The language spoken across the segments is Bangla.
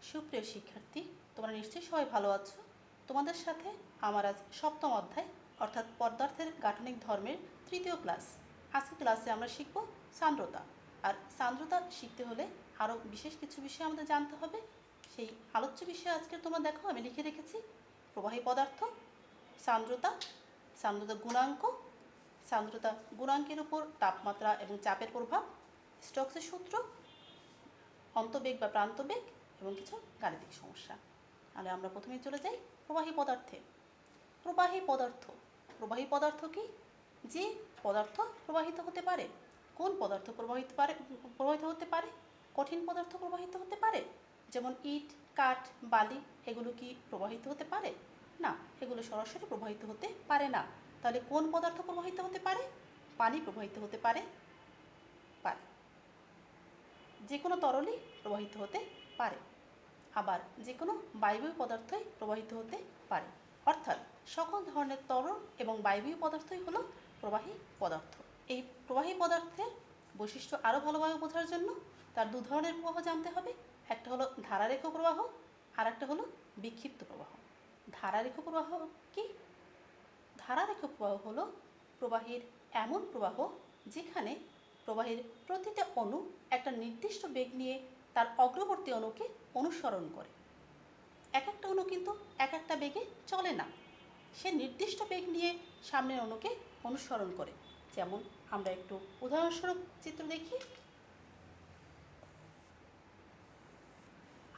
সুপ্রিয় শিক্ষার্থী, তোমরা নিশ্চয়ই সবাই ভালো আছো। তোমাদের সাথে আমার আজ সপ্তম অধ্যায় অর্থাৎ পদার্থের গাঠনিক ধর্মের তৃতীয় ক্লাস। আজকের ক্লাসে আমরা শিখব সান্দ্রতা। আর সান্দ্রতা শিখতে হলে আরও বিশেষ কিছু বিষয় আমাদের জানতে হবে। সেই আলোচ্য বিষয় আজকে তোমরা দেখো আমি লিখে রেখেছি: প্রবাহী পদার্থ, সান্দ্রতা, সান্দ্রতা গুণাঙ্ক, সান্দ্রতা গুণাঙ্কের উপর তাপমাত্রা এবং চাপের প্রভাব, স্টোকসের সূত্র, অন্তবেগ বা প্রান্তবেগ এবং কিছু গাণিতিক সমস্যা। তাহলে আমরা প্রথমেই চলে যাই প্রবাহী পদার্থে। প্রবাহী পদার্থ, প্রবাহী পদার্থ কি? যে পদার্থ প্রবাহিত হতে পারে। কোন পদার্থ প্রবাহিত হতে পারে? কঠিন পদার্থ প্রবাহিত হতে পারে, যেমন ইট, কাঠ, বালি, এগুলো কি প্রবাহিত হতে পারে? না, এগুলো সরাসরি প্রবাহিত হতে পারে না। তাহলে কোন পদার্থ প্রবাহিত হতে পারে? পানি প্রবাহিত হতে পারে। যে কোনো তরলই প্রবাহিত হতে পারে, আবার যে কোনো বায়বীয় পদার্থই প্রবাহিত হতে পারে। অর্থাৎ সকল ধরনের তরল এবং বায়বীয় পদার্থই হলো প্রবাহী পদার্থ। এই প্রবাহী পদার্থের বৈশিষ্ট্য আরও ভালোভাবে বোঝার জন্য তার দু ধরনের প্রবাহ জানতে হবে। একটা হলো ধারারেখ প্রবাহ, আর একটা হলো বিক্ষিপ্ত প্রবাহ। ধারারেখ প্রবাহ কি? ধারারেখ প্রবাহ হলো প্রবাহের এমন প্রবাহ যেখানে প্রবাহের প্রতিটা অণু একটা নির্দিষ্ট বেগ নিয়ে তার অগ্রবর্তী অণুকে অনুসরণ করে। এক একটা অণু কিন্তু এক একটা বেগে চলে না, সে নির্দিষ্ট বেগ নিয়ে সামনের অণুকে অনুসরণ করে। যেমন আমরা একটু উদাহরণস্বরূপ চিত্র দেখি।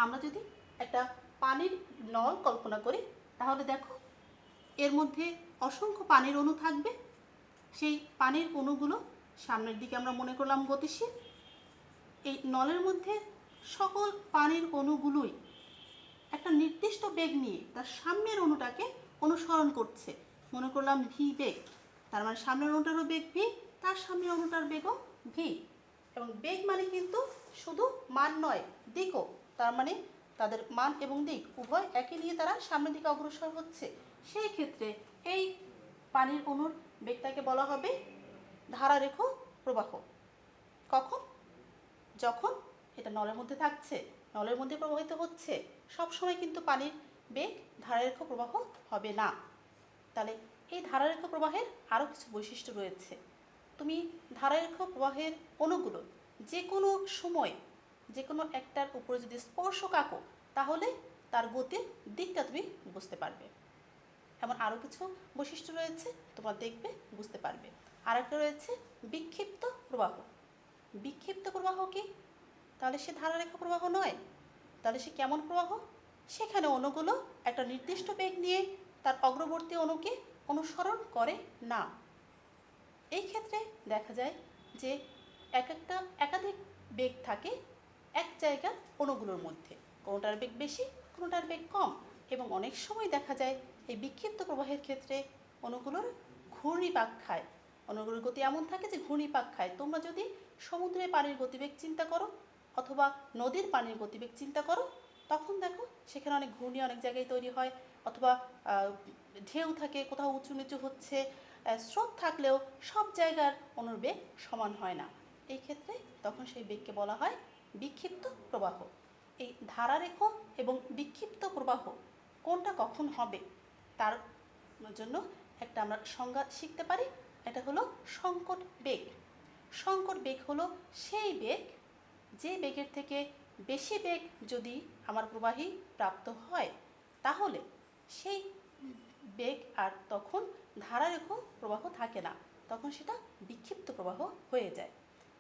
আমরা যদি একটা পানির নল কল্পনা করি, তাহলে দেখো এর মধ্যে অসংখ্য পানির অণু থাকবে। সেই পানির অণুগুলো সামনের দিকে আমরা মনে করলাম গতিশীল। এই নলের মধ্যে সকল পানির অণুগুলোই একটা নির্দিষ্ট বেগ নিয়ে তার সামনের অণুটাকে অনুসরণ করছে, মনে করলাম ভি বেগ। তার মানে সামনের অণুটারও বেগ ভি, তার সামনের অণুটার বেগও ভি। এবং বেগ মানে কিন্তু শুধু মান নয়, দিকও। তার মানে তাদের মান এবং দিক উভয় একই নিয়ে তারা সামনের দিকে অগ্রসর হচ্ছে। সেই ক্ষেত্রে এই পানির অণুর বেগটাকে বলা হবে ধারারেখ প্রবাহ। কখন? যখন এটা নলের মধ্যে থাকছে, নলের মধ্যে প্রবাহিত হচ্ছে, সবসময় কিন্তু পানির বেগ ধারারেখ প্রবাহ হবে না। তাহলে এই ধারারেখ প্রবাহের আরও কিছু বৈশিষ্ট্য রয়েছে। তুমি ধারারেখ প্রবাহের অণুগুলো যে কোনো সময় যে কোনো একটার উপরে যদি স্পর্শক আঁকো, তাহলে তার গতির দিকটা তুমি বুঝতে পারবে। এমন আরও কিছু বৈশিষ্ট্য রয়েছে, তোমরা দেখবে বুঝতে পারবে। আর একটা রয়েছে বিক্ষিপ্ত প্রবাহ। বিক্ষিপ্ত প্রবাহ কি? তাহলে সে ধারারেখ প্রবাহ নয়। তাহলে সে কেমন প্রবাহ? সেখানে অণুগুলো একটা নির্দিষ্ট বেগ নিয়ে তার অগ্রবর্তী অণুকে অনুসরণ করে না। এই ক্ষেত্রে দেখা যায় যে একাধিক বেগ থাকে এক জায়গার অণুগুলোর মধ্যে, কোনোটার বেগ বেশি, কোনোটার বেগ কম। এবং অনেক সময় দেখা যায় এই বিক্ষিপ্ত প্রবাহের ক্ষেত্রে অণুগুলোর ঘূর্ণিপাক খায়। অণুগুলোর গতি এমন থাকে যে ঘূর্ণিপাক খায়। তোমরা যদি সমুদ্রের পানির গতিবেগ চিন্তা করো অথবা নদীর পানির গতিবেগ চিন্তা করো, তখন দেখো সেখানে অনেক ঘূর্ণি অনেক জায়গায় তৈরি হয়, অথবা ঢেউ থাকে, কোথাও উঁচু নিচু হচ্ছে। স্রোত থাকলেও সব জায়গার অণুর বেগ সমান হয় না। এই ক্ষেত্রে তখন সেই বেগকে বলা হয় বিক্ষিপ্ত প্রবাহ। এই ধারারেখ এবং বিক্ষিপ্ত প্রবাহ কোনটা কখন হবে তার জন্য একটা আমরা সংজ্ঞা শিখতে পারি। এটা হলো সংকট বেগ। সংকট বেগ হলো সেই বেগ যে বেগের থেকে বেশি বেগ যদি আমার প্রবাহী প্রাপ্ত হয়, তাহলে সেই বেগ আর তখন ধারারেখ প্রবাহ থাকে না, তখন সেটা বিক্ষিপ্ত প্রবাহ হয়ে যায়।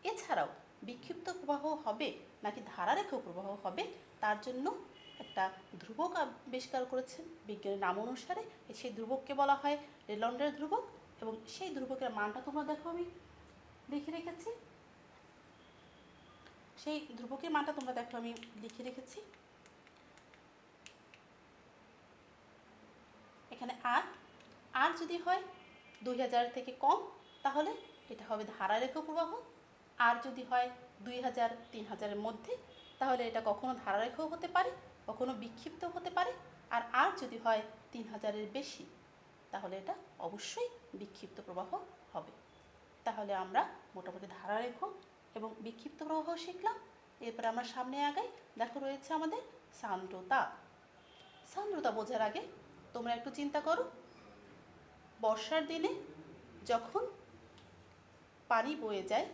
এছাড়াও বিক্ষিপ্ত প্রবাহ হবে নাকি ধারারেখ প্রবাহ হবে, তার জন্য একটা ধ্রুবক আবিষ্কার করেছেন বিজ্ঞানের নাম অনুসারে। সেই ধ্রুবককে বলা হয় রেলন্ডের ধ্রুবক। এবং সেই ধ্রুবকের মানটা তোমরা দেখো আমি লিখে রেখেছি। সেই ধ্রুবকের মানটা তোমরা দেখো আমি লিখে রেখেছি এখানে। আর যদি হয় 2000 থেকে কম, তাহলে এটা হবে ধারারেখ প্রবাহ। আর যদি হয় 2000-3000-এর মধ্যে, তাহলে এটা কখনো ধারারেখও হতে পারে, কখনো বিক্ষিপ্ত হতে পারে। আর যদি হয় 3000-এর বেশি, তাহলে এটা অবশ্যই বিক্ষিপ্ত প্রবাহ হবে। তাহলে আমরা মোটামুটি ধারারেখ এবং বিক্ষিপ্ত প্রবাহ শিখলাম। এরপর আমরা সামনে আগাই। দেখো রয়েছে আমাদের সান্দ্রতা। সান্দ্রতা বোঝার আগে তোমরা একটু চিন্তা করো, বর্ষার দিনে যখন পানি বয়ে যায়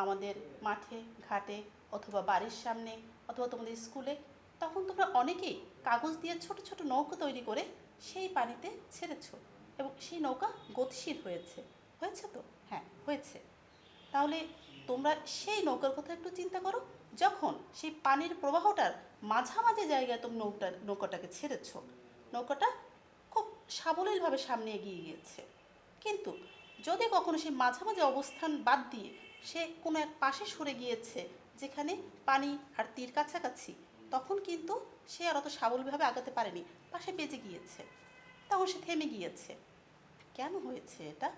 আমাদের মাঠে ঘাটে অথবা বাড়ির সামনে অথবা তোমাদের স্কুলে, তখন তোমরা অনেকেই কাগজ দিয়ে ছোট ছোট নৌকা তৈরি করে সেই পানিতে ছেড়েছ এবং সেই নৌকা গতিশীল হয়েছে। হয়েছে তো? হ্যাঁ, হয়েছে। তাহলে তোমরা সেই নৌকার কথা একটু চিন্তা করো। যখন সেই পানির প্রবাহটার মাঝামাঝি জায়গায় তুমি নৌকাটাকে ছেড়েছ, নৌকাটা খুব সাবলীলভাবে সামনে এগিয়ে গিয়েছে। কিন্তু যদি কখনো সেই মাঝামাঝি অবস্থান বাদ দিয়ে সে কোনো এক পাশে সরে গিয়েছে যেখানে পানি আর তীর কাছাকাছি, তখন কিন্তু সে আর অত সাবলীলভাবে আগাতে পারেনি, পাশে বেজে গিয়েছে, তখন সে থেমে গিয়েছে। কেন হয়েছে এটা?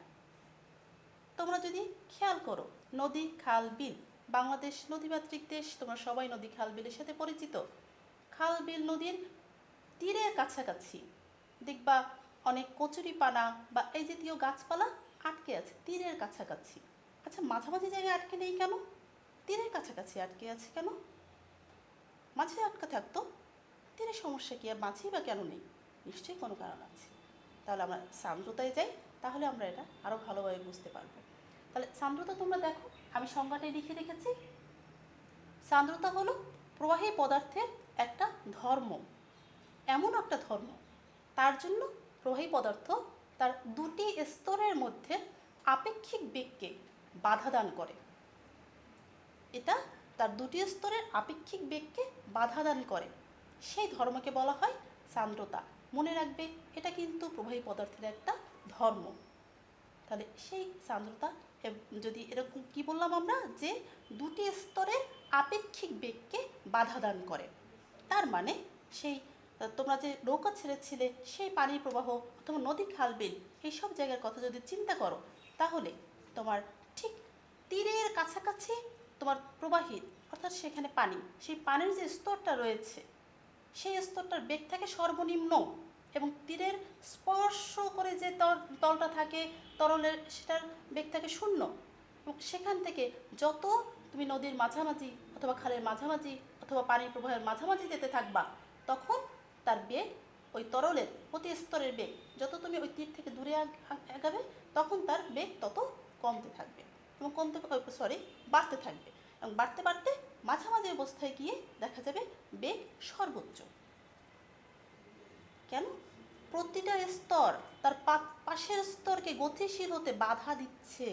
তোমরা যদি খেয়াল করো, নদী খাল বিল, বাংলাদেশ নদীমাতৃক দেশ, তোমরা সবাই নদী খাল বিলের সাথে পরিচিত। খাল বিল নদীর তীরের কাছাকাছি দেখবা অনেক কচুরিপানা বা এই জাতীয় গাছপালা আটকে আছে তীরের কাছাকাছি। আচ্ছা, মাঝামাঝি জায়গায় আটকে নেই কেন? তীরের কাছাকাছি আটকে আছে কেন? মাঝে আটকে থাকতো, তীরের সমস্যা কি, আর মাঝেই বা কেন নেই? নিশ্চয়ই কোনো কারণ আছে। তাহলে আমরা সান্দ্রতায় যাই, তাহলে আমরা এটা আরও ভালোভাবে বুঝতে পারবো। তাহলে সান্দ্রতা তোমরা দেখো, আমি সংজ্ঞাটাই লিখে রেখেছি। সান্দ্রতা হলো প্রবাহী পদার্থের একটা ধর্ম, এমন একটা ধর্ম তার জন্য প্রবাহী পদার্থ তার দুটি স্তরের মধ্যে আপেক্ষিক বেগকে বাধা দান করে। এটা তার দুটি স্তরের আপেক্ষিক বেগকে বাধা দান করে, সেই ধর্মকে বলা হয় সান্দ্রতা। মনে রাখবে, এটা কিন্তু প্রবাহী পদার্থের একটা ধর্ম। তাহলে সেই সান্দ্রতা যদি এরকম কি বললাম আমরা, যে দুটি স্তরের আপেক্ষিক বেগকে বাধা দান করে, তার মানে সেই তোমরা যে নৌকা ছেড়েছিলে সেই পানির প্রবাহ অথবা নদী খাল বিল এইসব জায়গার কথা যদি চিন্তা করো, তাহলে তোমার ঠিক তীরের কাছাকাছি তোমার প্রবাহী অর্থাৎ সেখানে পানি, সেই পানির যে স্তরটা রয়েছে সেই স্তরটার বেগ থাকে সর্বনিম্ন, এবং তীরের স্পর্শ করে যে তলটা থাকে তরলের, সেটার বেগ থাকে শূন্য। এবং সেখান থেকে যত তুমি নদীর মাঝামাঝি অথবা খালের মাঝামাঝি অথবা পানির প্রবাহের মাঝামাঝি যেতে থাকবা, তখন তার বেগ, ওই তরলের প্রতি স্তরের বেগ যত তুমি ওই তীর থেকে দূরে আগাবে, তখন তার বেগ তত কমতে থাকবে এবং বাড়তে থাকবে, এবং বাড়তে বাড়তে মাঝামাঝি অবস্থায় গিয়ে দেখা যাবে বেগ সর্বোচ্চ। কেন? প্রতিটা স্তর তার পাশের স্তরকে গতিশীল হতে বাধা দিচ্ছে।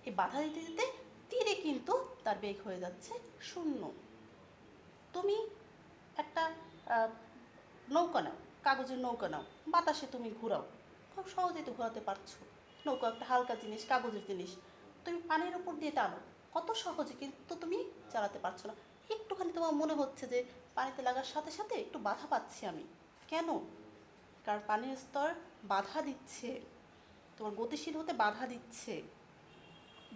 এই বাধা দিতে দিতে তীরে কিন্তু তার বেগ হয়ে যাচ্ছে শূন্য। তুমি একটা নৌকা নাও, কাগজের নৌকা নাও, বাতাসে তুমি ঘুরাও, খুব সহজেই তো ঘোরাতে পারছো। নৌকা একটা হালকা জিনিস, কাগজের জিনিস, তুমি পানির উপর দিয়ে টানো, কত সহজে, কিন্তু তুমি চালাতে পারছো না। একটুখানি তোমার মনে হচ্ছে যে পানিতে লাগার সাথে সাথে একটু বাধা পাচ্ছি আমি। কেন? কারণ পানির স্তর বাধা দিচ্ছে, তোমার গতিশীল হতে বাধা দিচ্ছে।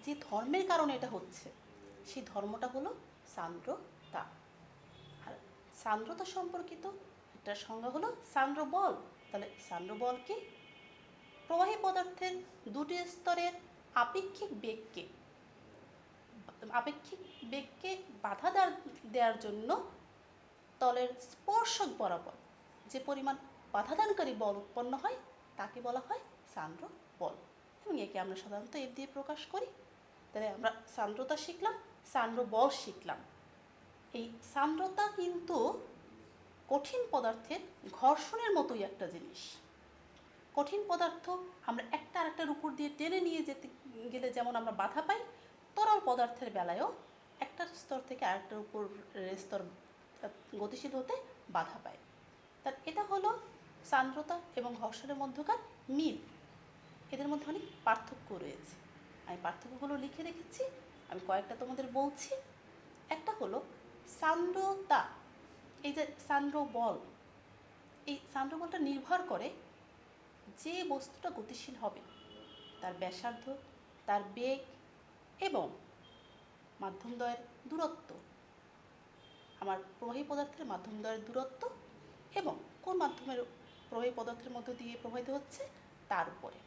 যে ধর্মের কারণে এটা হচ্ছে, সেই ধর্মটা হলো সান্দ্রতা। আর সান্দ্রতা সম্পর্কিত একটা সংজ্ঞা হলো সান্দ্র বল। তাহলে সান্দ্র বল কি? প্রবাহী পদার্থের দুটি স্তরের আপেক্ষিক বেগকে বাধা দেওয়ার জন্য তলের স্পর্শক বরাবর যে পরিমাণ বাধাদানকারী বল উৎপন্ন হয় তাকে বলা হয় সান্দ্র বল, এবং একে আমরা সাধারণত এফ দিয়ে প্রকাশ করি। তাহলে আমরা সান্দ্রতা শিখলাম, সান্দ্র বল শিখলাম। এই সান্দ্রতা কিন্তু কঠিন পদার্থের ঘর্ষণের মতোই একটা জিনিস। কঠিন পদার্থ আমরা একটা আরেকটার উপর দিয়ে টেনে নিয়ে যেতে গেলে যেমন আমরা বাধা পাই, তরল পদার্থের বেলায়ও একটা স্তর থেকে আরেকটার উপর স্তর গতিশীল হতে বাধা পায়। তার এটা হলো সান্দ্রতা এবং ঘর্ষণের মধ্যকার মিল। এদের মধ্যে অনেক পার্থক্য রয়েছে, আমি পার্থক্যগুলো লিখে রেখেছি, আমি কয়েকটা তোমাদের বলছি। একটা হলো সান্দ্রতা, এই যে সান্দ্র বল, এই সান্দ্র বলটা নির্ভর করে যে বস্তুটা গতিশীল হবে তার ব্যাসার্ধ, তার বেগ এবং মাধ্যমদ্বয়ের দূরত্ব। আমার প্রবাহী পদার্থের মাধ্যমদ্বয়ের দূরত্ব এবং কোন মাধ্যমের প্রবাহী পদার্থের মধ্য দিয়ে প্রবাহিত হচ্ছে তার উপরে।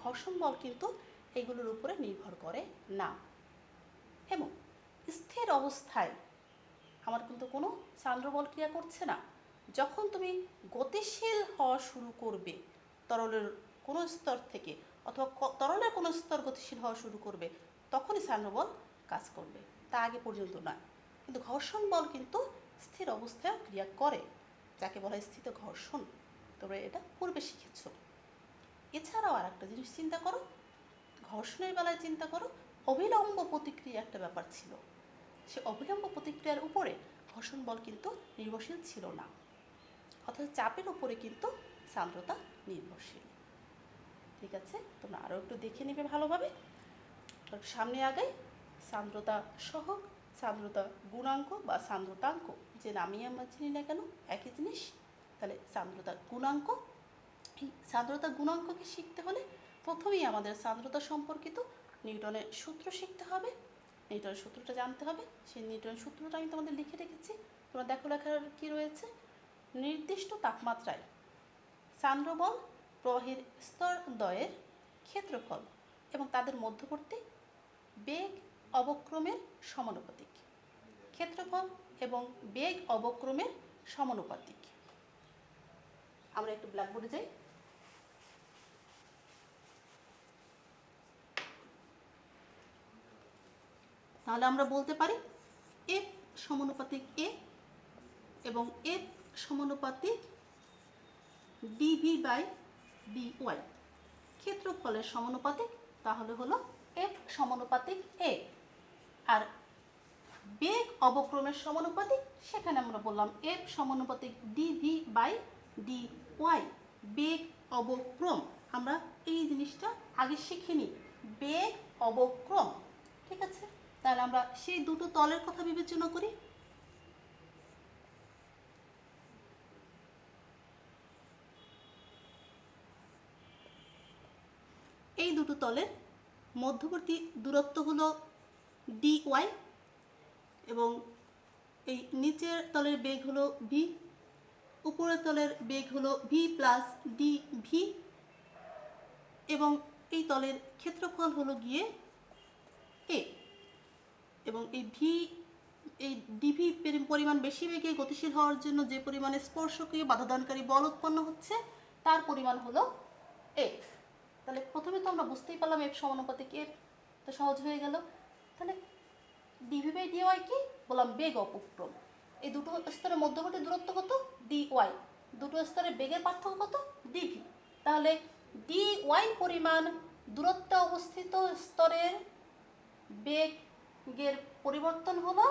ঘর্ষণ বল কিন্তু এগুলোর উপরে নির্ভর করে না। এবং স্থির অবস্থায় আমার কিন্তু কোনো সান্দ্র বল ক্রিয়া করছে না। যখন তুমি গতিশীল হওয়া শুরু করবে তরলের কোনো স্তর থেকে, অথবা তরলের কোনো স্তর গতিশীল হওয়া শুরু করবে, তখনই সান্দ্র বল কাজ করবে, তা আগে পর্যন্ত নয়। কিন্তু ঘর্ষণ বল কিন্তু স্থির অবস্থায় ক্রিয়া করে, যাকে বলা হয় স্থিত ঘর্ষণ। তোমরা এটা পূর্বে শিখেছ। এছাড়াও আর একটা জিনিস চিন্তা করো, ঘর্ষণের বেলায় চিন্তা করো, অবিলম্ব প্রতিক্রিয়া একটা ব্যাপার ছিল। সে অবিলম্ব প্রতিক্রিয়ার উপরে ঘর্ষণ বল কিন্তু নির্ভরশীল ছিল না, অথচ চাপের উপরে কিন্তু সান্দ্রতা নির্ভরশীল। ঠিক আছে, তোমরা আরও একটু দেখে নেবে ভালোভাবে। সামনে আগাই। সান্দ্রতা সহগ, সান্দ্রতা গুণাঙ্ক বা সান্দ্রতাঙ্ক, যে নামই আমরা চিনি না কেন একই জিনিস। তাহলে সান্দ্রতা গুণাঙ্ক, এই সান্দ্রতা গুণাঙ্ককে শিখতে হলে প্রথমেই আমাদের সান্দ্রতা সম্পর্কিত নিউটনের সূত্র শিখতে হবে, নিউটনের সূত্রটা জানতে হবে। সেই নিউটনের সূত্রটা আমি তোমাদের লিখে রেখেছি, তোমরা দেখো লেখার কী রয়েছে। নির্দিষ্ট তাপমাত্রায় সান্দ্র বল প্রবাহীর স্তরদ্বয়ের ক্ষেত্রফল এবং তাদের মধ্যবর্তী বেগ অবক্রমের সমানুপাতিক। ক্ষেত্রফল এবং বেগ অবক্রমের সমানুপাতিক। আমরা একটু ব্ল্যাকবোর্ডে যাই। তাহলে আমরা বলতে পারি এফ সমানুপাতিক এ এবং এফ সমানুপাতিক ডিভি বাই ডিওয়াই। ক্ষেত্রফলের সমানুপাতিক, তাহলে হলো এফ সমানুপাতিক এ। আর বেগ অবক্রমের সমানুপাতিক, সেখানে আমরা বললাম এফ সমানুপাতিক ডিভি বাই ডিওয়াই। বেগ অবক্রম আমরা এই জিনিসটা আগে শিখিনি, বেগ অবক্রম। ঠিক আছে, তাহলে আমরা সেই দুটো তলের কথা বিবেচনা করি। এই দুটো তলের মধ্যবর্তী দূরত্ব হলো ডিওয়াই এবং এই নিচের তলের বেগ হলো ভি, উপরের তলের বেগ হলো ভি প্লাস ডিভি এবং এই তলের ক্ষেত্রফল হলো গিয়ে এ। এবং এই ভি, এই ডিভি পরিমাণ বেশি বেগে গতিশীল হওয়ার জন্য যে পরিমাণে স্পর্শকীয় বাধাদানকারী বল উৎপন্ন হচ্ছে তার পরিমাণ হলো এফ। তাহলে প্রথমে তো আমরা বুঝতেই পারলাম এফ সমানুপাতিক এফ, তো সহজ হয়ে গেল। তাহলে ডিভি বাই ডিওয়াই কি বললাম? বেগ অপক্রম। এই দুটো স্তরের মধ্যবর্তী দূরত্ব কত? ডিওয়াই। দুটো স্তরের বেগের পার্থক্য কত? ডিভি। তাহলে ডিওয়াই পরিমাণ দূরত্বে অবস্থিত স্তরের বেগের পরিবর্তন হলো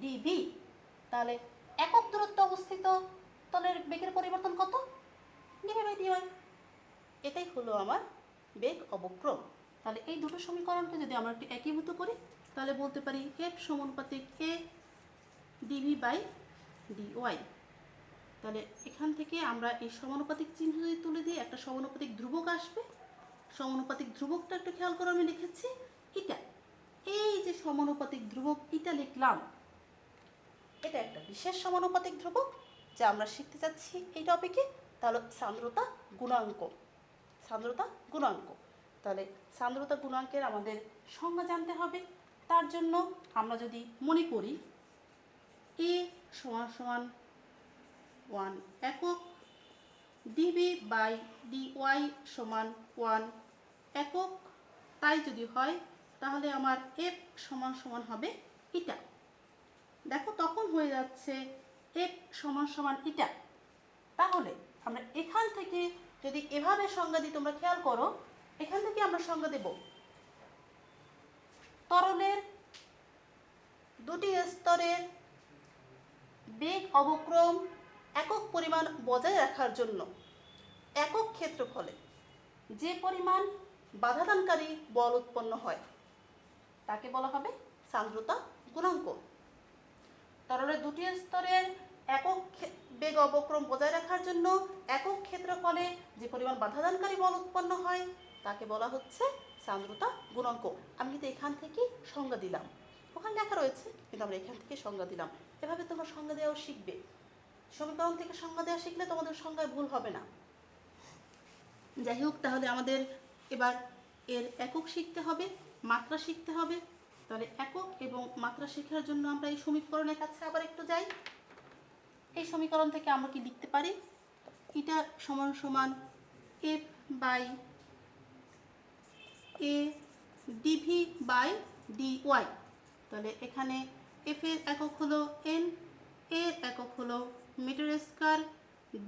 ডিভি। তাহলে একক দূরত্বে অবস্থিত তলের বেগের পরিবর্তন কত? Dv by dy. এটাই হলো আমার বেগ অবক্রম। তাহলে এই দুটো সমীকরণকে যদি আমরা একটু একীভূত করি তাহলে বলতে পারি এফ সমানুপাতিক এ ডিভি বাই ডিওয়াই। তাহলে এখান থেকে আমরা এই সমানুপাতিক চিহ্ন যদি তুলে দিই একটা সমানুপাতিক ধ্রুবক আসবে। সমানুপাতিক ধ্রুবকটা একটু খেয়াল করে আমি লিখেছি এটা। এই যে সমানুপাতিক ধ্রুবক এটা লিখলাম, এটা একটা বিশেষ সমানুপাতিক ধ্রুবক যা আমরা শিখতে চাচ্ছি এই টপিকে। তাহলে সান্দ্রতা গুণাঙ্ক, সান্দ্রতা গুণাঙ্ক। তাহলে সান্দ্রতা গুণাঙ্কের আমাদের সংজ্ঞা জানতে হবে। তার জন্য আমরা যদি মনে করি এ সমান সমান 1 একক, ডিভি বাই ডিওয়াই সমান 1 একক, তাই যদি হয় তাহলে আমার এফ সমান সমান হবে এটা। দেখো তখন হয়ে যাচ্ছে এফ সমান সমান এটা। তাহলে আমরা এখান থেকে যদি এভাবে সংজ্ঞা দিই, তোমরা খেয়াল করো, এখান থেকে আমরা সংজ্ঞা দেব তরলের দুটি স্তরের বেগ অবক্রম একক পরিমাণ বজায় রাখার জন্য একক ক্ষেত্রফলে যে পরিমাণ বাধাদানকারী বল উৎপন্ন হয় তাকে বলা হবে সান্দ্রতা গুণাঙ্ক। তরলের দুটি স্তরের একক বেগ অবক্রম বজায় রাখার জন্য একক ক্ষেত্রফলে যে পরিমাণ বাধাদানকারী বল উৎপন্ন হয় তাকে বলা হচ্ছে সান্দ্রতা গুণাঙ্ক। আমি কিন্তু এখান থেকে সংজ্ঞা দিলাম, ওখানে লেখা রয়েছে কিন্তু আমরা এখান থেকে সংজ্ঞা দিলাম। এভাবে তোমরা সংজ্ঞা দেওয়াও শিখবে। সমীকরণ থেকে সংজ্ঞা দেওয়া শিখলে তোমাদের সংজ্ঞায় ভুল হবে না। যাই হোক, তাহলে আমাদের এবার এর একক শিখতে হবে, মাত্রা শিখতে হবে। তাহলে একক এবং মাত্রা শেখার জন্য আমরা এই সমীকরণের কাছে আবার একটু যাই। এই সমীকরণ থেকে আমরা কি লিখতে পারি? এটা সমান সমান F by A dv by dy. তাহলে এখানে এফ এর একক হলো এন, এর একক হলো মিটার স্কয়ার,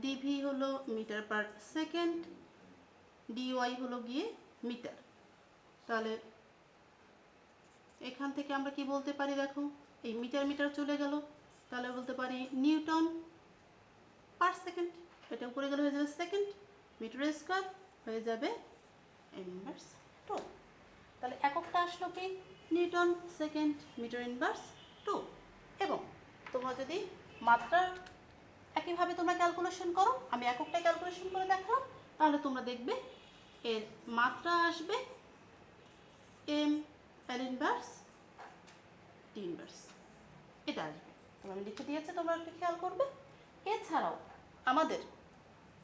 ডিভি হলো মিটার পার সেকেন্ড, ডিওয়াই হলো গিয়ে মিটার। তাহলে এখান থেকে আমরা কি বলতে পারি? দেখো এই মিটার মিটার চলে গেল, তাহলে বলতে পারি নিউটন পার সেকেন্ড। এটা উপরে গেলে হয়ে যাবে সেকেন্ড, মিটার স্কয়ার হয়ে যাবে ইনভার্স 2। তাহলে এককটা আসলো কি? Newton second metre inverse 2। এবং তোমরা যদি মাত্রার একইভাবে তোমরা ক্যালকুলেশন করো, আমি এককটা ক্যালকুলেশন করে দেখালাম, তাহলে তোমরা দেখবে এর মাত্রা আসবে M L inverse T inverse, এটা আসবে। তোমরা আমি লিখে দিয়েছি, তোমরা একটু খেয়াল করবে। এছাড়াও আমাদের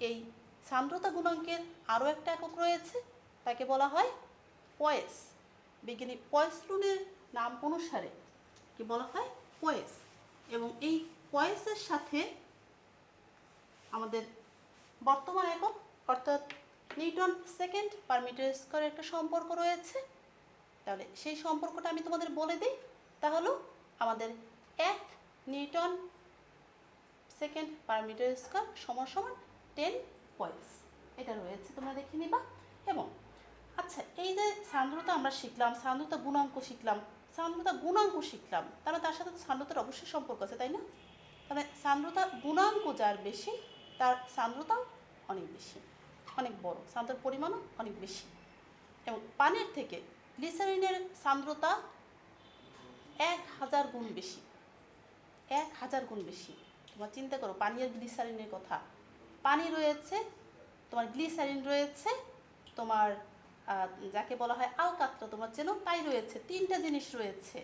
এই সান্দ্রতা গুণাঙ্কের আরও একটা একক রয়েছে, তাকে বলা হয় পয়েস। বিজ্ঞানী পয়েসলুনের নাম অনুসারে কি বলা হয়? পয়েস। এবং এই পয়েসের সাথে আমাদের বর্তমান একক অর্থাৎ নিউটন সেকেন্ড পার মিটার স্কয়ারের একটা সম্পর্ক রয়েছে। তাহলে সেই সম্পর্কটা আমি তোমাদের বলে দিই। তাহলে আমাদের 1 newton second per metre square সমান সমান 10 পয়েস, এটা রয়েছে, তোমরা দেখে নিবা। এবং আচ্ছা, এই যে সান্দ্রতা আমরা শিখলাম, সান্দ্রতা গুণাঙ্ক শিখলাম, সান্দ্রতা গুণাঙ্ক শিখলাম, তাহলে তার সাথে তো সান্দ্রতার অবশ্যই সম্পর্ক আছে, তাই না? তবে সান্দ্রতা গুণাঙ্ক যার বেশি তার সান্দ্রতাও অনেক বেশি, অনেক বড়, সান্দ্রতার পরিমাণও অনেক বেশি। এবং পানির থেকে গ্লিসারিনের সান্দ্রতা 1000 গুণ বেশি, 1000 গুণ বেশি। তোমার চিন্তা করো পানি আর গ্লিসারিনের কথা। পানি রয়েছে, তোমার গ্লিসারিন রয়েছে, তোমার যাকে বলা হয় আলকাত্রা, তোমার চেনো, তাই রয়েছে। 3টা জিনিস রয়েছে,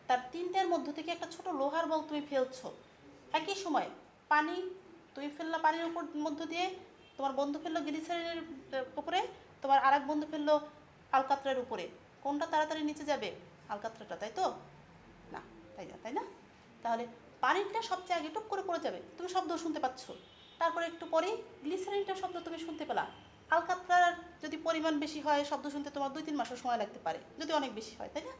তার 3টার মধ্য থেকে একটা ছোট লোহার বল তুমি ফেলছো। একই সময় পানি তুমি ফেললা, পানির উপর মধ্য দিয়ে তোমার বন্ধু ফেললো গ্লিসারিনের উপরে, তোমার আর এক বন্ধু ফেললো আলকাত্রার উপরে। কোনটা তাড়াতাড়ি নিচে যাবে? আলকাত্রাটা, তাই তো? না, তাই না? তাহলে পানিটা সবচেয়ে আগে টুক করে পড়ে যাবে, তুমি শব্দ শুনতে পাচ্ছ। তারপরে একটু পরেই গ্লিসারিনটার শব্দ তুমি শুনতে পেলা। আলকাত্রার যদি পরিমাণ বেশি হয়, শব্দ শুনতে তোমার 2-3 মাসও সময় লাগতে পারে, যদি অনেক বেশি হয়, তাই না?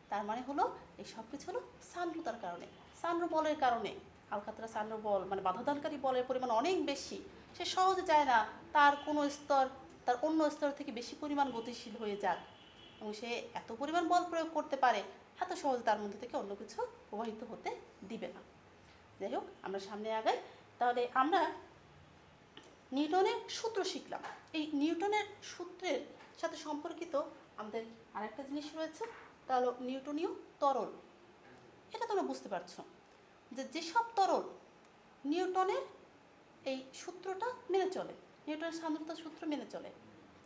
তার মানে হলো এই সব কিছু হলো সান্দ্রতার কারণে, সান্দ্র বলের কারণে। আলকাত্রা সান্দ্র বল মানে বাধাদানকারী বলের পরিমাণ অনেক বেশি, সে সহজে যায় না তার কোনো স্তর তার অন্য স্তর থেকে বেশি পরিমাণ গতিশীল হয়ে যাক, এবং সে এত পরিমাণ বল প্রয়োগ করতে পারে, এত সহজে তার মধ্যে থেকে অন্য কিছু প্রবাহিত হতে দিবে না। যাই হোক, আমরা সামনে আগাই। তাহলে আমরা নিউটনের সূত্র শিখলাম। এই নিউটনের সূত্রের সাথে সম্পর্কিত আমাদের আরেকটা জিনিস রয়েছে, তা হলো নিউটনীয় তরল। এটা তোমরা বুঝতে পারছো যে যেসব তরল নিউটনের এই সূত্রটা মেনে চলে, নিউটনের সান্দ্রতা সূত্র মেনে চলে,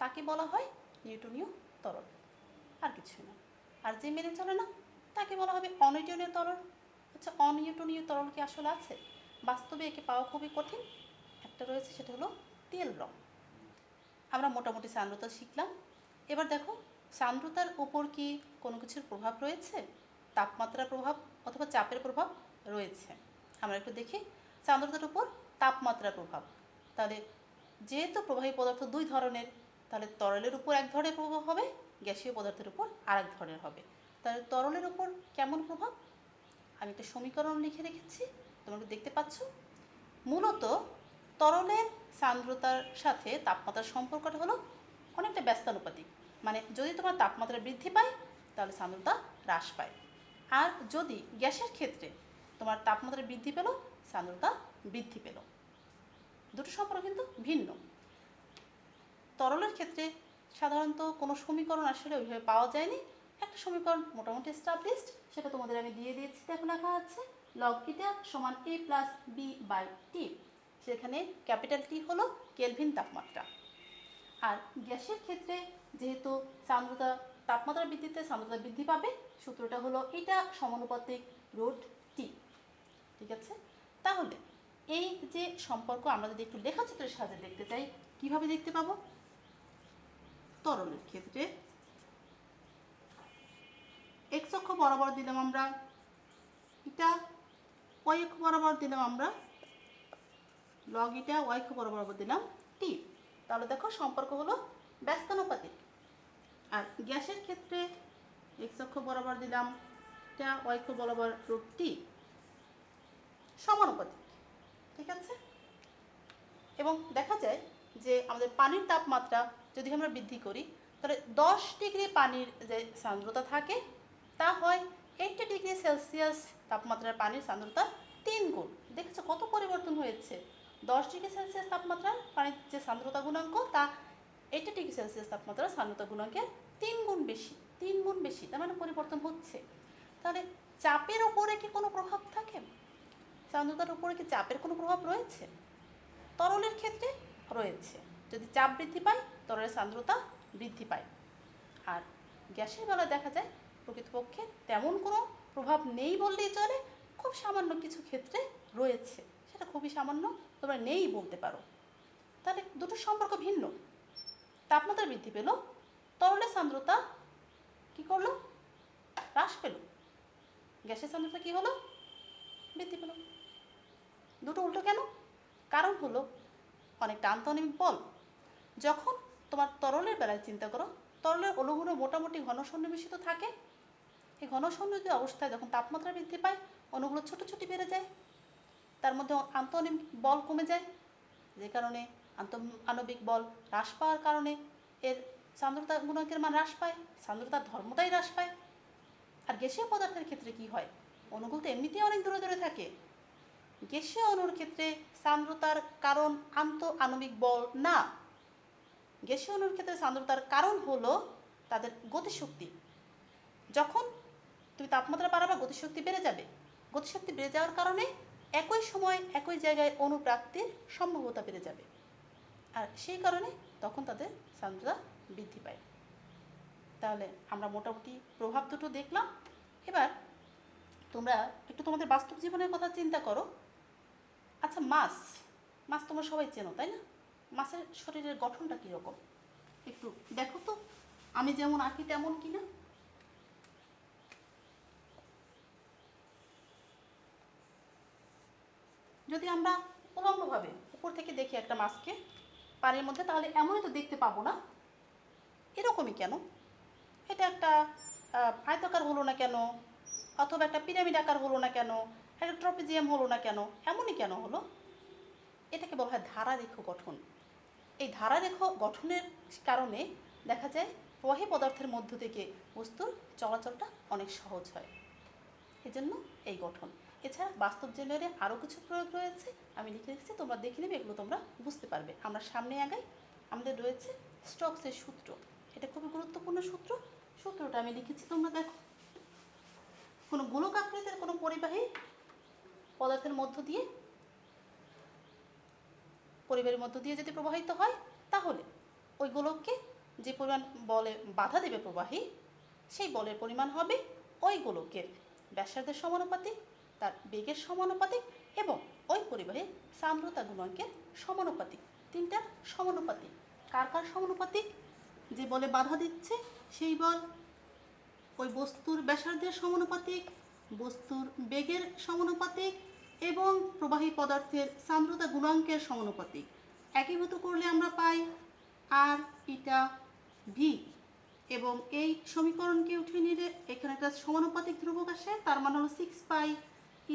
তাকে বলা হয় নিউটনীয় তরল, আর কিছুই না। আর যে মেনে চলে না তাকে বলা হবে অনিউটনীয় তরল। আচ্ছা, অনিউটনীয় তরল কি আসলে আছে? বাস্তবে একে পাওয়া খুবই কঠিন। একটা রয়েছে, সেটা হলো তেল রং। আমরা মোটামুটি সান্দ্রতা শিখলাম। এবার দেখো, সান্দ্রতার উপর কি কোনো কিছুর প্রভাব রয়েছে? তাপমাত্রার প্রভাব অথবা চাপের প্রভাব রয়েছে। আমরা একটু দেখি সান্দ্রতার উপর তাপমাত্রার প্রভাব। তাহলে যেহেতু প্রবাহী পদার্থ 2 ধরনের, তাহলে তরলের উপর এক ধরনের প্রভাব হবে, গ্যাসীয় পদার্থের উপর আর এক ধরনের হবে। তাহলে তরলের উপর কেমন প্রভাব? আমি একটা সমীকরণ লিখে রেখেছি, তোমরা দেখতে পাচ্ছ। মূলত তরলের সান্দ্রতার সাথে তাপমাত্রার সম্পর্কটা হলো অনেকটা ব্যস্তানুপাতিক। মানে যদি তোমার তাপমাত্রা বৃদ্ধি পায় তাহলে সান্দ্রতা হ্রাস পায়, আর যদি গ্যাসের ক্ষেত্রে তোমার তাপমাত্রা বৃদ্ধি পেল, সান্দ্রতা বৃদ্ধি পেল। দুটো সম্পর্ক কিন্তু ভিন্ন। তরলের ক্ষেত্রে সাধারণত কোনো সমীকরণ আসলে ওইভাবে পাওয়া যায়নি। একটা সমীকরণ মোটামুটি এস্টাবলিশড, সেটা তোমাদের আমি দিয়ে দিয়েছি। দেখো লেখা আছে লগ ইটা সমান a plus B by T. সেখানে ক্যাপিটাল টি হলো কেলভিন তাপমাত্রা। আর গ্যাসের ক্ষেত্রে যেহেতু সান্দ্রতা তাপমাত্রা বৃদ্ধিতে সান্দ্রতা বৃদ্ধি পাবে, সূত্রটা হলো এটা সমানুপাতিক রুট টি। ঠিক আছে? তাহলে এই যে সম্পর্ক আমরা যদি একটু লেখাচিত্রের সাহায্যে দেখতে চাই, কিভাবে দেখতে পাবো? তরলের ক্ষেত্রে এক্স অক্ষ বরাবর দিলাম আমরা ইটা, ওয়াই অক্ষ বরাবর দিলাম আমরা লগ ইটা, ওয়াই অক্ষ বরাবর দিলাম টি। তাহলে দেখো সম্পর্ক হলো ব্যস্তানুপাতিক। আর গ্যাসের ক্ষেত্রে এক্স অক্ষ বরাবর দিলাম টা, ওয়াই অক্ষ বরাবর রুট টি, সমানুপাতিক। ঠিক আছে। এবং দেখা যায় যে আমাদের পানির তাপমাত্রা যদি আমরা বৃদ্ধি করি তাহলে 10 ডিগ্রি পানির যে সান্দ্রতা থাকে তা হয় 80 ডিগ্রি সেলসিয়াস তাপমাত্রার পানির সান্দ্রতা 3 গুণ। দেখেছো কত পরিবর্তন হয়েছে। 10 ডিগ্রি সেলসিয়াস তাপমাত্রার পানির যে সান্দ্রতা গুণাঙ্ক তা 80 ডিগ্রি সেলসিয়াস তাপমাত্রার সান্দ্রতা গুণাঙ্কের 3 গুণ বেশি, 3 গুণ বেশি। তার মানে পরিবর্তন হচ্ছে। তাহলে চাপের উপরে কি কোনো প্রভাব থাকে? সান্দ্রতার উপরে কি চাপের কোনো প্রভাব রয়েছে? তরলের ক্ষেত্রে রয়েছে। যদি চাপ বৃদ্ধি পায় তরলের সান্দ্রতা বৃদ্ধি পায়। আর গ্যাসের বেলায় দেখা যায় প্রকৃতপক্ষে তেমন কোনো প্রভাব নেই বললেই চলে, খুব সামান্য কিছু ক্ষেত্রে রয়েছে, সেটা খুবই সামান্য, তোমরা নেই বলতে পারো। তাহলে দুটো সম্পর্ক ভিন্ন। তাপমাত্রা বৃদ্ধি পেল, তরলের সান্দ্রতা কি করলো? হ্রাস পেল। গ্যাসের সান্দ্রতা কি হলো? বৃদ্ধি পেল। দুটো উল্টো কেন? কারণ হলো অনেকটা আন্তঃআণবিক বল। যখন তোমার তরলের বেলায় চিন্তা করো, তরলের অণুগুলো মোটামুটি ঘন সন্নিবেশিত থাকে। এই ঘন সন্নিবেশিত অবস্থায় যখন তাপমাত্রা বৃদ্ধি পায় অণুগুলো ছোট ছোট বেড়ে যায়, তার মধ্যে আন্তঃআণবিক বল কমে যায়, যে কারণে আণবিক বল হ্রাস পাওয়ার কারণে এর সান্দ্রতা গুণাঙ্কের মান হ্রাস পায়, সান্দ্রতার ধর্মটাই হ্রাস পায়। আর গ্যাসীয় পদার্থের ক্ষেত্রে কি হয়? অণুগুলো তো এমনিতেই অনেক দূরে দূরে থাকে। গ্যাসীয় অণুর ক্ষেত্রে সান্দ্রতার কারণ আন্তঃআণবিক বল না। গ্যাসীয় অণুর ক্ষেত্রে সান্দ্রতার কারণ হলো তাদের গতিশক্তি। যখন তুমি তাপমাত্রা বাড়াবে গতিশক্তি বেড়ে যাবে। গতিশক্তি বেড়ে যাওয়ার কারণে একই সময় একই জায়গায় অণু প্রাপ্তির সম্ভাব্যতা বেড়ে যাবে। আর সেই কারণে তখন তাদের সান্দ্রতা বৃদ্ধি পায়। তাহলে আমরা মোটামুটি প্রভাব দুটো দেখলাম। এবার তোমরা একটু তোমাদের বাস্তব জীবনের কথা চিন্তা করো। আচ্ছা, মাছ তোমরা সবাই চেনো তাই না? মাছের শরীরের গঠনটা কীরকম একটু দেখো তো, আমি যেমন আঁকি তেমন কিনা। যদি আমরা উলম্বভাবে উপর থেকে দেখি একটা মাছকে পানির মধ্যে, তাহলে এমনই তো দেখতে পাবো না। এরকমই কেন? এটা একটা আয়তাকার হলো না কেন, অথবা একটা পিরামিড আকার হলো না কেন, একটা ট্রপিজিয়াম হলো না কেন, এমনই কেন হলো? এটাকে বলা হয় ধারারেখ গঠন। এই ধারারেখ গঠনের কারণে দেখা যায় প্রবাহী পদার্থের মধ্য থেকে বস্তুর চলাচলটা অনেক সহজ হয়, এজন্য এই গঠন। এছাড়া বাস্তব জীবনে আরও কিছু প্রয়োগ রয়েছে, আমি লিখে রেখেছি, তোমরা দেখে নেবে, এগুলো তোমরা বুঝতে পারবে। আমরা সামনে আগাই। আমাদের রয়েছে স্টোকসের সূত্র। এটা খুবই গুরুত্বপূর্ণ সূত্র। সূত্রটা আমি লিখেছি, তোমরা দেখো। কোনো গোলক আকৃতির কোনো পরিবাহী পদার্থের মধ্য দিয়ে যদি প্রবাহিত হয়, তাহলে ওই গোলককে যে পরিমাণ বলে বাধা দেবে প্রবাহী, সেই বলের পরিমাণ হবে ওই গোলকের ব্যাসার্ধের সমানুপাতিক, তার বেগের সমানুপাতিক এবং ওই পরিবাহীর সান্দ্রতা গুণাঙ্কের সমানুপাতিক। তিনটার সমানুপাতিক। কার কার সমানুপাতিক? যে বলে বাধা দিচ্ছে সেই বল ওই বস্তুর ব্যাসার্ধের সমানুপাতিক, বস্তুর বেগের সমানুপাতিক এবং প্রবাহী পদার্থের সান্দ্রতা গুণাঙ্কের সমানুপাতিক। একীভূত করলে আমরা পাই আর ইটা ভি, এবং এই সমীকরণকে উঠে নিলে এখানে একটা সমানুপাতিক ধ্রুবক আসে, তার মান হলো 6 পাই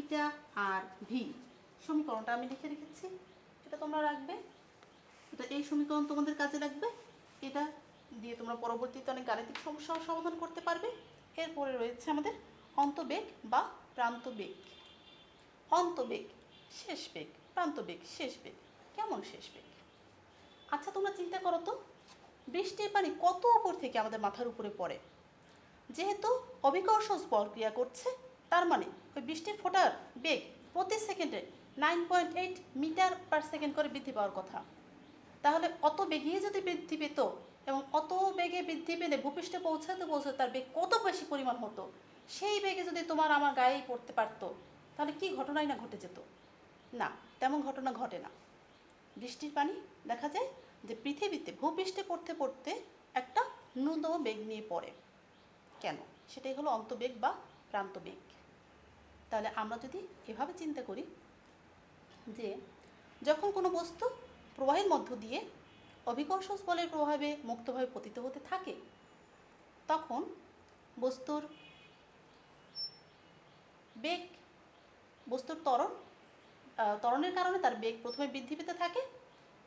ইটা আর ভি। সমীকরণটা আমি লিখে রেখেছি, এটা তোমরা রাখবে। এটা এই সমীকরণ তোমাদের কাজে লাগবে। এটা দিয়ে তোমরা পরবর্তীতে অনেক গাণিতিক সমস্যাও সমাধান করতে পারবে। এরপরে রয়েছে আমাদের অন্তবেগ বা প্রান্তবেগ। অন্তবেগ শেষ বেগ, প্রান্তবেগ শেষ বেগ। কেমন শেষ বেগ? আচ্ছা, তোমরা চিন্তা করো তো, বৃষ্টির পানি কত উপর থেকে আমাদের মাথার উপরে পড়ে। যেহেতু অভিকর্ষজ বল ক্রিয়া করছে, তার মানে ওই বৃষ্টির ফোঁটার বেগ প্রতি সেকেন্ডে 9.8 মিটার পার সেকেন্ড করে বৃদ্ধি পাওয়ার কথা। তাহলে অত বেগে যদি বৃদ্ধি পেত এবং অত বেগে বৃদ্ধি পেলে ভূপৃষ্ঠে পৌঁছাতে তার বেগ কত বেশি পরিমাণ হতো, সেই বেগে যদি তোমার আমার গায়েই পড়তে পারতো, তাহলে কি ঘটনাই না ঘটে যেত। না, তেমন ঘটনা ঘটে না। বৃষ্টির পানি দেখা যায় যে পৃথিবীতে ভূপৃষ্ঠে পড়তে পড়তে একটা ন্যূনতম বেগ নিয়ে পড়ে। কেন? সেটাই হলো অন্তবেগ বা প্রান্তবেগ। তাহলে আমরা যদি এভাবে চিন্তা করি যে যখন কোনো বস্তু প্রবাহের মধ্য দিয়ে অভিকর্ষ বলের প্রভাবে মুক্তভাবে পতিত হতে থাকে, তখন বস্তুর বেগ, বস্তুর ত্বরণের কারণে তার বেগ প্রথমে বৃদ্ধি পেতে থাকে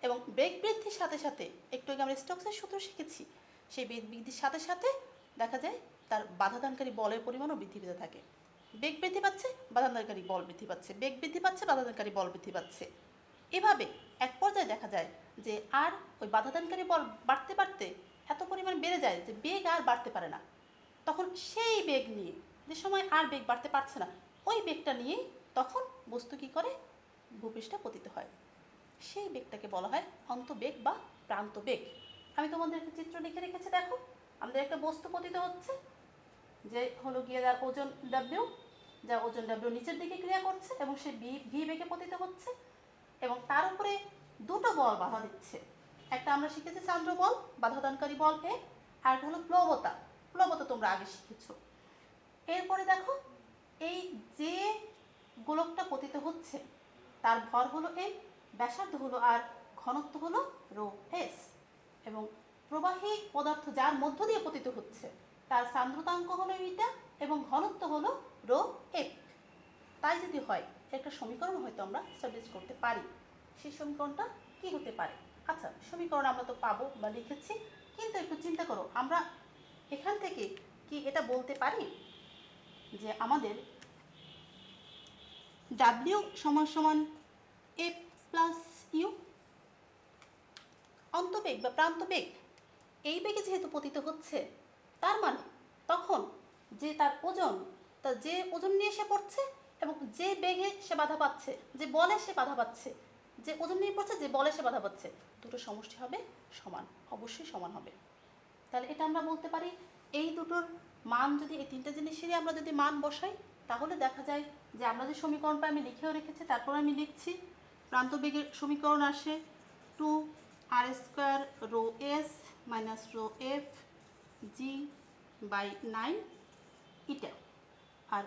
এবং বেগ বৃদ্ধির সাথে সাথে, একটু আগে আমরা স্টোকসের সূত্র শিখেছি, সেই বেগ বৃদ্ধির সাথে সাথে দেখা যায় তার বাধাদানকারী বলের পরিমাণও বৃদ্ধি পেতে থাকে। বেগ বৃদ্ধি পাচ্ছে, বাধাদানকারী বল বৃদ্ধি পাচ্ছে, বেগ বৃদ্ধি পাচ্ছে, বাধাদানকারী বল বৃদ্ধি পাচ্ছে। এভাবে এক পর্যায়ে দেখা যায় যে আর ওই বাধাদানকারী বল বাড়তে বাড়তে এত পরিমাণ বেড়ে যায় যে বেগ আর বাড়তে পারে না। তখন সেই বেগ নিয়ে, যে সময় আর বেগ বাড়তে পারছে না, ওই বেগটা নিয়েই তখন বস্তু কী করে, ভূপৃষ্ঠে পতিত হয়। সেই বেগটাকে বলা হয় অন্তবেগ বা প্রান্তবেগ। আমি তোমাদের একটা চিত্র লিখে রেখেছি, দেখো আমাদের একটা বস্তু পতিত হচ্ছে, যে হলো গিয়ে যার ওজন ডাব্লিউ, যা ওজন ডাব্লিউ নিচের দিকে ক্রিয়া করছে এবং সে ভি বেগে পতিত হচ্ছে এবং তার উপরে দুটো বল বাধা দিচ্ছে। একটা আমরা শিখেছি চান্দ্র বল, বাধাদানকারী বল এ, আর একটা হলো প্লবতা। প্লবতা তোমরা আগে শিখেছ। এরপরে দেখো এই যে গোলকটা পতিত হচ্ছে তার ভর হলো এম, ব্যাসার্ধ হলো আর, ঘনত্ব হলো রো এস, এবং প্রবাহী পদার্থ যার মধ্য দিয়ে পতিত হচ্ছে তার সান্দ্রতাঙ্ক হলো ইটা এবং ঘনত্ব হলো রো এফ। তাই যদি হয় একটা সমীকরণ হয়তো আমরা স্টাবলিশ করতে পারি। সেই সমীকরণটা কি হতে পারে? আচ্ছা, সমীকরণ আমরা তো পাবো বা লিখেছি, কিন্তু একটু চিন্তা করো, আমরা এখান থেকে কি এটা বলতে পারি যে আমাদের ডাব্লিউ সমান সমান এফ প্লাস ইউ, অন্তবেগ বা প্রান্তবেগ এই বেগে যেহেতু পতিত হচ্ছে, তার মানে তখন যে তার ওজন, তার যে ওজন নিয়ে সে পড়ছে এবং যে বেগে সে বাধা পাচ্ছে, যে বলে সে বাধা পাচ্ছে, যে ওজন নিয়ে পড়ছে, যে বলে সে বাধা পাচ্ছে, দুটো সমষ্টি হবে সমান, অবশ্যই সমান হবে। তাহলে এটা আমরা বলতে পারি। এই দুটোর মান যদি, এই তিনটে জিনিসেরই আমরা যদি মান বসাই, তাহলে দেখা যায় যে আমরা যে সমীকরণটা আমি লিখেও রেখেছি, তারপর আমি লিখছি, প্রান্তবেগের সমীকরণ আসে 2r² rho S minus rho F g by 9 eta. আর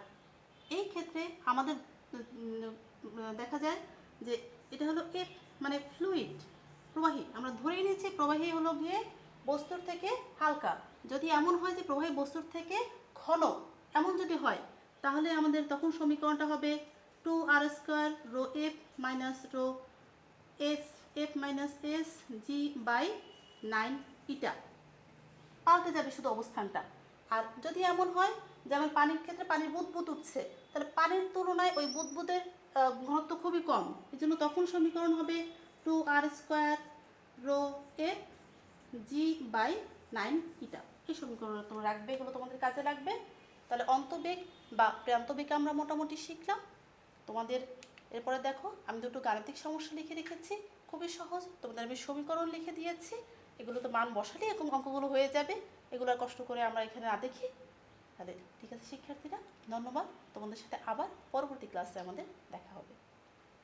এই ক্ষেত্রে আমাদের দেখা যায় যে এটা হলো এফ মানে ফ্লুইড, প্রবাহী। আমরা ধরেই নিচ্ছি প্রবাহী হলো গিয়ে বস্তুর থেকে হালকা। যদি এমন হয় যে প্রবাহী বস্তুর থেকে ঘন, এমন যদি হয়, তাহলে আমাদের তখন সমীকরণটা হবে 2r² rho F minus rho S F minus S g by 9 eta. পাল্টে যাবে শুধু অবস্থানটা। আর যদি এমন হয় যেমন পানির ক্ষেত্রে পানির বুদবুদ উঠছে, তাহলে পানির তুলনায় ওই বুদবুদের ঘনত্ব খুবই কম, এই জন্য তখন সমীকরণ হবে 2r² rho F g by 9 eta. এই সমীকরণ তোমরা রাখবে, এগুলো তোমাদের কাজে লাগবে। তাহলে অন্তবেগ বা প্রান্তবেগ আমরা মোটামুটি শিখলাম। তোমাদের এরপরে দেখো আমি দুটো গাণিতিক সমস্যা লিখে রেখেছি, খুবই সহজ। তোমাদের আমি সমীকরণ লিখে দিয়েছি, এগুলো তো মান বসালে এরকম অঙ্কগুলো হয়ে যাবে, এগুলো আর কষ্ট করে আমরা এখানে না দেখি। তাহলে ঠিক আছে শিক্ষার্থীরা, ধন্যবাদ। তোমাদের সাথে আবার পরবর্তী ক্লাসে আমাদের দেখা হবে।